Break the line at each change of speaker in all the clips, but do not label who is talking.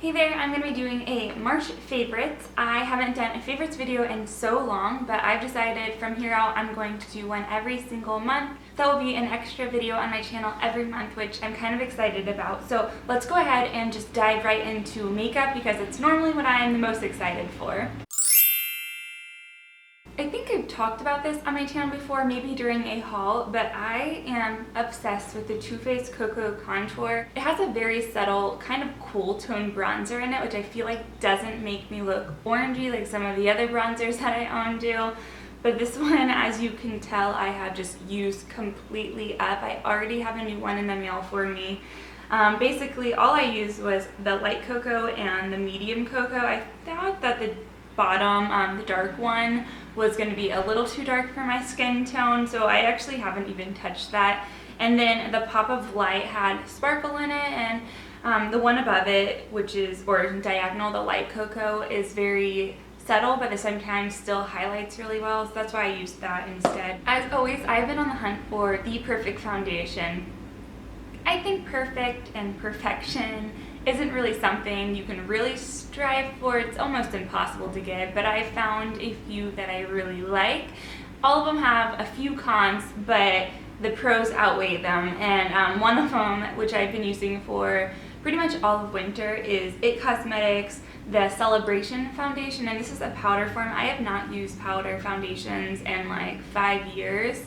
Hey there, I'm going to be doing a March favorites. I haven't done a favorites video in so long, but I've decided from here out I'm going to do one every single month. That will be an extra video on my channel every month, which I'm kind of excited about. So let's go ahead and just dive right into makeup because it's normally what I am the most excited for. I think I've talked about this on my channel before, maybe during a haul, but I am obsessed with the Too Faced Cocoa Contour. It has a very subtle, kind of cool tone bronzer in it, which I feel like doesn't make me look orangey like some of the other bronzers that I own do. But this one, as you can tell, I have just used completely up. I already have a new one in the mail for me. Basically, all I used was the light cocoa and the medium cocoa. I thought that the bottom, the dark one, was going to be a little too dark for my skin tone, so I actually haven't even touched that. And then the Pop of Light had sparkle in it, and the one above it, which is, or diagonal, the light cocoa, is very subtle, but at the same time still highlights really well, so that's why I used that instead. As always, I've been on the hunt for the perfect foundation. I think perfect and perfection isn't really something you can really strive for. It's almost impossible to get, but I found a few that I really like. All of them have a few cons, but the pros outweigh them, and one of them, which I've been using for pretty much all of winter, is IT Cosmetics, the Celebration Foundation, and this is a powder form. I have not used powder foundations in like 5 years.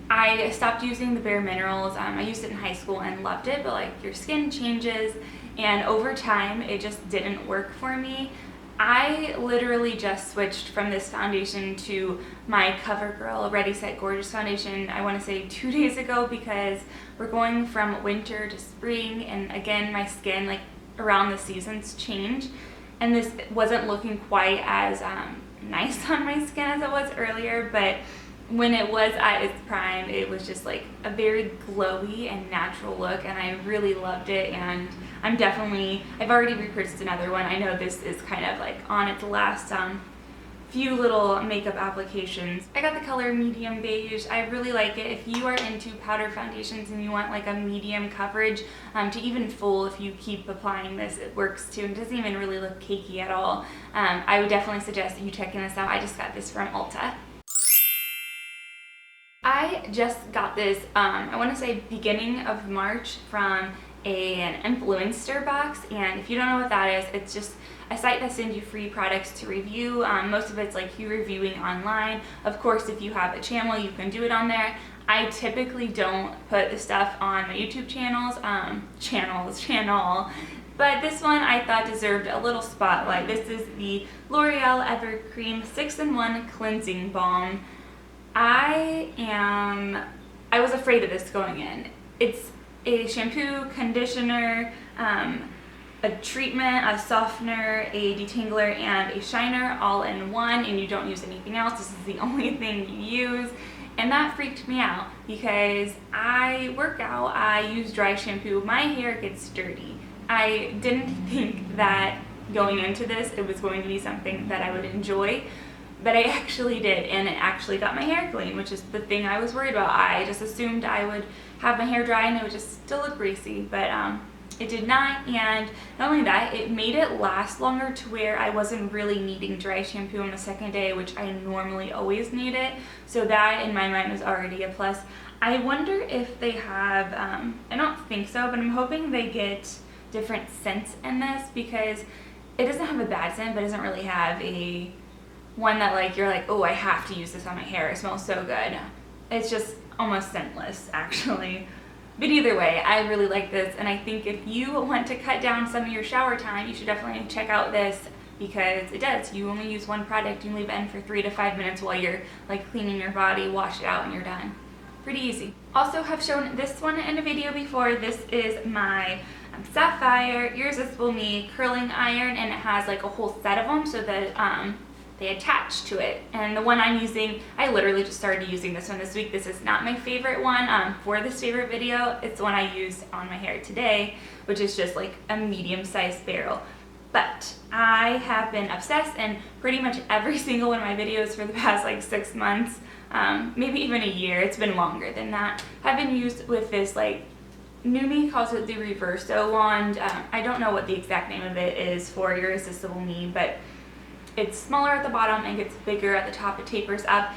I stopped using the Bare Minerals. I used it in high school and loved it, but like your skin changes, and over time it just didn't work for me. I literally just switched from this foundation to my CoverGirl Ready Set Gorgeous foundation, I want to say 2 days ago, because we're going from winter to spring, and again my skin, like around the seasons, change, and this wasn't looking quite as nice on my skin as it was earlier, but when it was at its prime, it was just like a very glowy and natural look, and I really loved it. And I've already repurchased another one. I know this is kind of like on its last few little makeup applications. I got the color medium beige. I really like it. If you are into powder foundations and you want like a medium coverage to even full, if you keep applying this, it works too. It doesn't even really look cakey at all. I would definitely suggest you checking this out. I just got this from Ulta. I just got this, I want to say beginning of March, from an influencer box, and if you don't know what that is, it's just a site that sends you free products to review. Most of it's like you reviewing online. Of course, if you have a channel, you can do it on there. I typically don't put the stuff on my YouTube channel, but this one I thought deserved a little spotlight. This is the L'Oreal Evercream 6-in-1 Cleansing Balm. I was afraid of this going in. It's a shampoo, conditioner, a treatment, a softener, a detangler, and a shiner all in one, and you don't use anything else. This is the only thing you use, and that freaked me out because I work out, I use dry shampoo, my hair gets dirty. I didn't think that going into this it was going to be something that I would enjoy, but I actually did, and it actually got my hair clean, which is the thing I was worried about. I just assumed I would have my hair dry and it would just still look greasy, but it did not. And not only that, it made it last longer to where I wasn't really needing dry shampoo on the second day, which I normally always need it. So that in my mind was already a plus. I wonder if they have, I don't think so, but I'm hoping they get different scents in this, because it doesn't have a bad scent, but it doesn't really have a one that like you're like, oh, I have to use this on my hair, it smells so good. It's just almost scentless actually. But either way, I really like this, and I think if you want to cut down some of your shower time, you should definitely check out this, because it does. You only use one product, you leave it in for 3 to 5 minutes while you're like cleaning your body, wash it out, and you're done. Pretty easy. Also have shown this one in a video before. This is my Sapphire Irresistible Me curling iron, and it has like a whole set of them so that they attach to it. And the one I'm using, I literally just started using this one this week. This is not my favorite one for this favorite video. It's the one I used on my hair today, which is just like a medium-sized barrel. But I have been obsessed, and pretty much every single one of my videos for the past like 6 months, maybe even a year, it's been longer than that, have been used with this like Numi calls it the Reverso wand. I don't know what the exact name of it is for irresistible me, but it's smaller at the bottom and gets bigger at the top. It tapers up,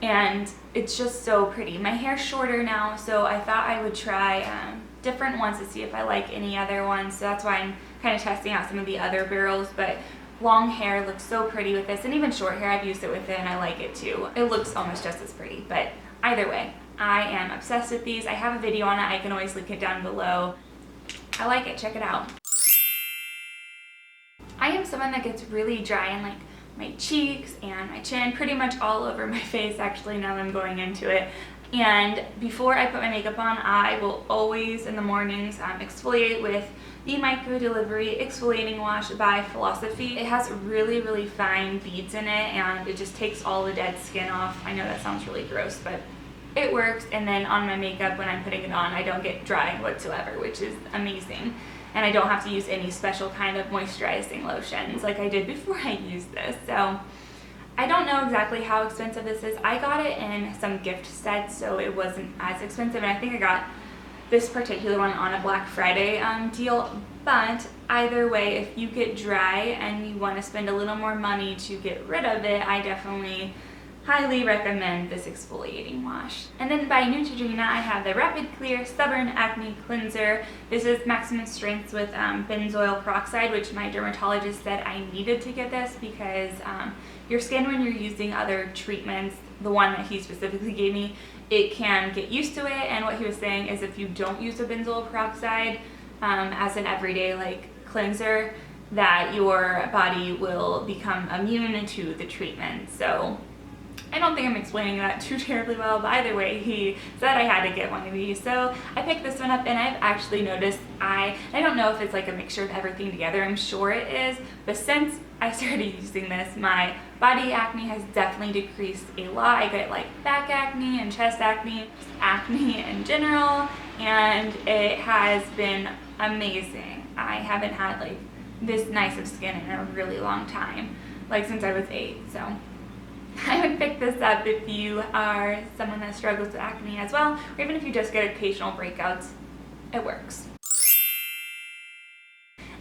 and it's just so pretty. My hair's shorter now, so I thought I would try different ones to see if I like any other ones. So that's why I'm kind of testing out some of the other barrels, but long hair looks so pretty with this, and even short hair I've used it with it and I like it too. It looks almost just as pretty, but either way, I am obsessed with these. I have a video on it. I can always link it down below. I like it. Check it out. I am someone that gets really dry in like my cheeks and my chin, pretty much all over my face actually now that I'm going into it. And before I put my makeup on, I will always in the mornings exfoliate with the Micro Delivery Exfoliating Wash by Philosophy. It has really, really fine beads in it, and it just takes all the dead skin off. I know that sounds really gross, but it works. And then on my makeup, when I'm putting it on, I don't get dry whatsoever, which is amazing. And I don't have to use any special kind of moisturizing lotions like I did before I used this. So I don't know exactly how expensive this is. I got it in some gift sets, so it wasn't as expensive, and I think I got this particular one on a Black Friday deal. But either way, if you get dry and you want to spend a little more money to get rid of it, I definitely highly recommend this exfoliating wash. And then by Neutrogena, I have the Rapid Clear Stubborn Acne Cleanser. This is maximum strength with benzoyl peroxide, which my dermatologist said I needed to get this because your skin, when you're using other treatments, the one that he specifically gave me, it can get used to it. And what he was saying is if you don't use a benzoyl peroxide as an everyday like cleanser, that your body will become immune to the treatment. So I don't think I'm explaining that too terribly well, but either way, he said I had to get one of these. So I picked this one up, and I've actually noticed I don't know if it's like a mixture of everything together, I'm sure it is, but since I started using this, my body acne has definitely decreased a lot. I get like back acne and chest acne in general, and it has been amazing. I haven't had like this nice of skin in a really long time, like since I was 8, so I would pick this up if you are someone that struggles with acne as well, or even if you just get occasional breakouts. It works.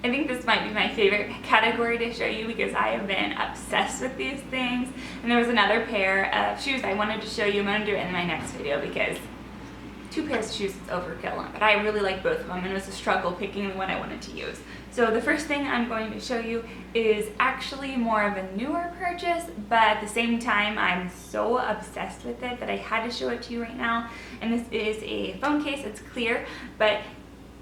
I think this might be my favorite category to show you because I have been obsessed with these things. And there was another pair of shoes I wanted to show you. I'm going to do it in my next video because 2 pairs of shoes is overkill, but I really like both of them, and it was a struggle picking the one I wanted to use. So the first thing I'm going to show you is actually more of a newer purchase, but at the same time I'm so obsessed with it that I had to show it to you right now. And this is a phone case. It's clear, but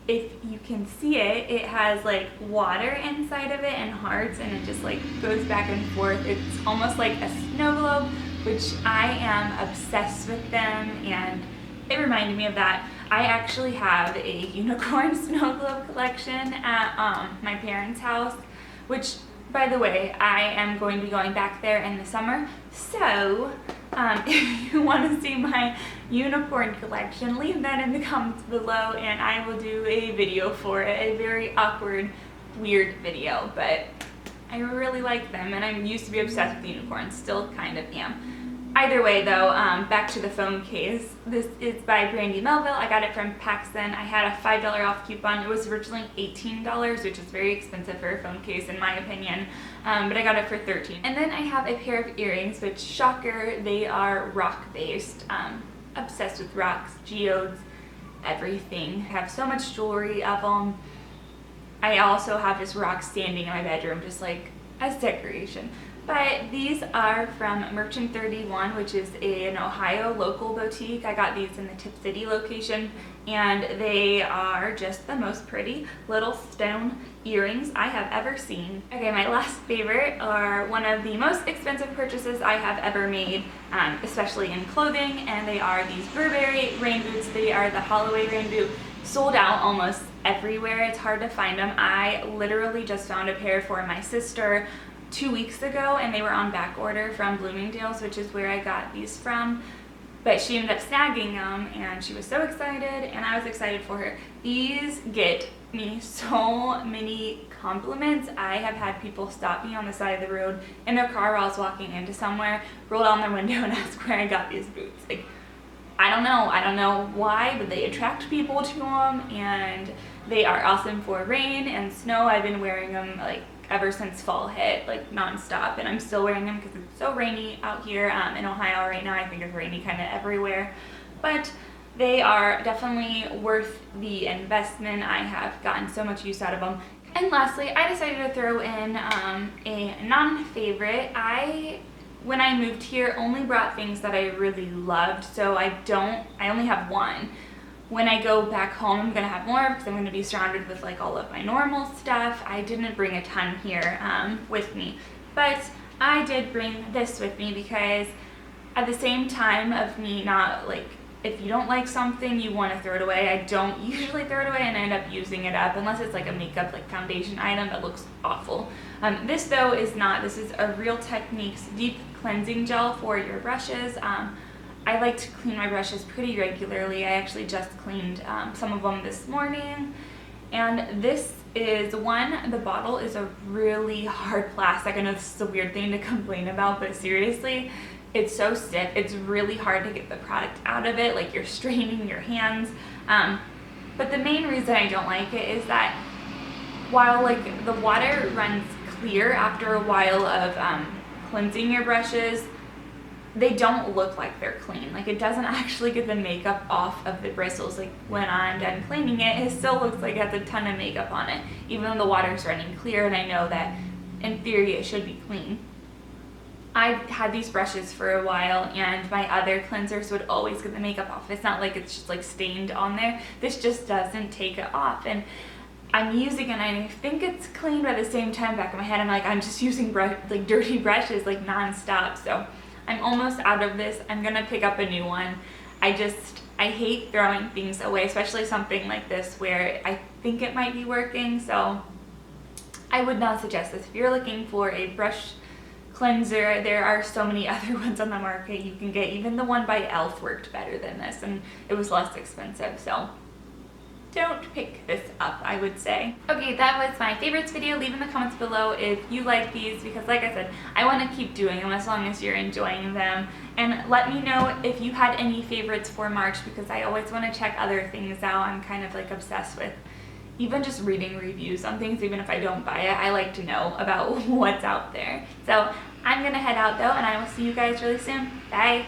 if you can see it, it has like water inside of it and hearts, and it just like goes back and forth. It's almost like a snow globe, which I am obsessed with them, and it reminded me of that. I actually have a unicorn snow globe collection at my parents' house, which, by the way, I am going to be going back there in the summer. So if you want to see my unicorn collection, leave that in the comments below and I will do a video for it. A very awkward, weird video, but I really like them, and I used to be obsessed with unicorns, still kind of am. Either way though, back to the phone case. This is by Brandy Melville. I got it from Paxton. I had a $5 off coupon. It was originally $18, which is very expensive for a phone case in my opinion, but I got it for $13. And then I have a pair of earrings, which, shocker, they are rock based. Obsessed with rocks, geodes, everything. I have so much jewelry of them. I also have this rock standing in my bedroom just like as decoration. But these are from Merchant 31, which is an Ohio local boutique. I got these in the Tip City location, and they are just the most pretty little stone earrings I have ever seen. Okay, my last favorite are one of the most expensive purchases I have ever made, especially in clothing, and they are these Burberry rain boots. They are the Holloway rain boot. Sold out almost everywhere. It's hard to find them. I literally just found a pair for my sister 2 weeks ago, and they were on back order from Bloomingdale's, which is where I got these from, but she ended up snagging them and she was so excited, and I was excited for her. These get me so many compliments. I have had people stop me on the side of the road in their car while I was walking into somewhere, roll down their window and ask where I got these boots. Like, I don't know why, but they attract people to them, and they are awesome for rain and snow. I've been wearing them like ever since fall hit, like nonstop, and I'm still wearing them because it's so rainy out here in Ohio right now. I think it's rainy kind of everywhere, but they are definitely worth the investment. I have gotten so much use out of them. And lastly, I decided to throw in a non-favorite. When I moved here, only brought things that I really loved, so I only have one. When I go back home, I'm gonna have more because I'm gonna be surrounded with like all of my normal stuff. I didn't bring a ton here with me, but I did bring this with me because at the same time of me not like, if you don't like something, you want to throw it away. I don't usually throw it away and I end up using it up unless it's like a makeup like foundation item that looks awful. This though is not. This is a Real Techniques deep cleansing gel for your brushes. I like to clean my brushes pretty regularly. I actually just cleaned some of them this morning. And this is one, the bottle is a really hard plastic. I know this is a weird thing to complain about, but seriously, it's so stiff. It's really hard to get the product out of it, like you're straining your hands. But the main reason I don't like it is that while like the water runs clear after a while of cleansing your brushes, they don't look like they're clean. Like it doesn't actually get the makeup off of the bristles. Like when I'm done cleaning it, it still looks like it has a ton of makeup on it, even though the water's running clear and I know that in theory it should be clean. I've had these brushes for a while and my other cleansers would always get the makeup off. It's not like it's just like stained on there. This just doesn't take it off. And I'm using it and I think it's clean, but at the same time back in my head I'm like, I'm just using like dirty brushes like non-stop. So I'm almost out of this. I'm gonna pick up a new one. I hate throwing things away, especially something like this where I think it might be working. So I would not suggest this. If you're looking for a brush cleanser, there are so many other ones on the market you can get. Even the one by e.l.f. worked better than this and it was less expensive, so don't pick this up, I would say. Okay, that was my favorites video. Leave in the comments below if you like these because like I said, I want to keep doing them as long as you're enjoying them. And let me know if you had any favorites for March because I always want to check other things out. I'm kind of like obsessed with even just reading reviews on things. Even if I don't buy it, I like to know about what's out there. So I'm gonna head out though and I will see you guys really soon. Bye!